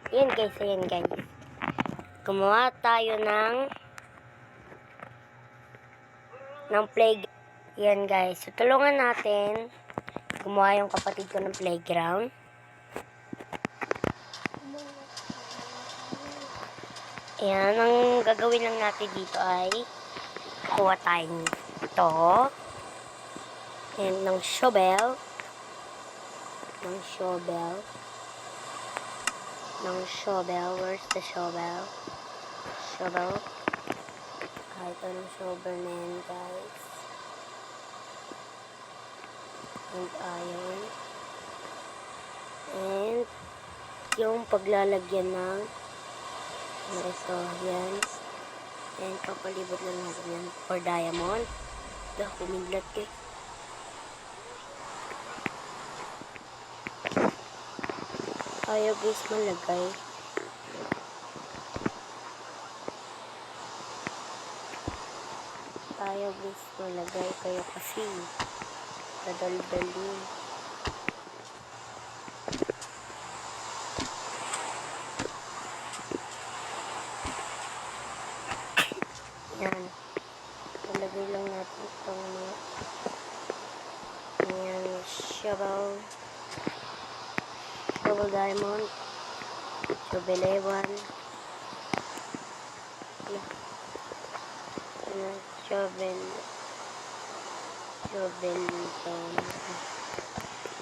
Ayan guys, ayan guys. Gumawa tayo ng playground. Ayan guys. So, tulungan natin gumawa yung kapatid ko ng playground. Ayan, ang gagawin lang natin dito ay kuha tayong ito. And ng shovel. Where's the shovel? Shovel. Kahit anong shovel na yan, guys. And iron. And yung paglalagyan ng ito, yan. And papalibot lang natin yan for diamond. Kumidlat guys. Ayaw guys malagay. Kaya kasi kadaldali. Yan. Ilagay lang natin itong yan, shovel diamond, shovel A1,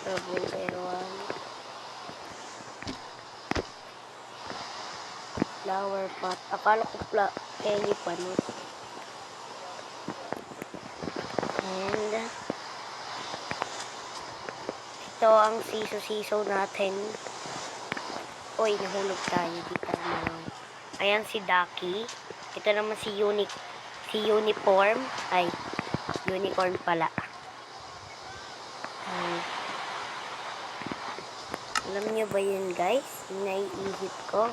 shovel A1, flower pot. Akala ko elephant. And ito ang siso natin. Uy, nahulog tayo dito. Ayan si Ducky. Ito naman si Unicorn. Ay, unicorn pala. Alam niyo ba yun guys? Naiisip ko.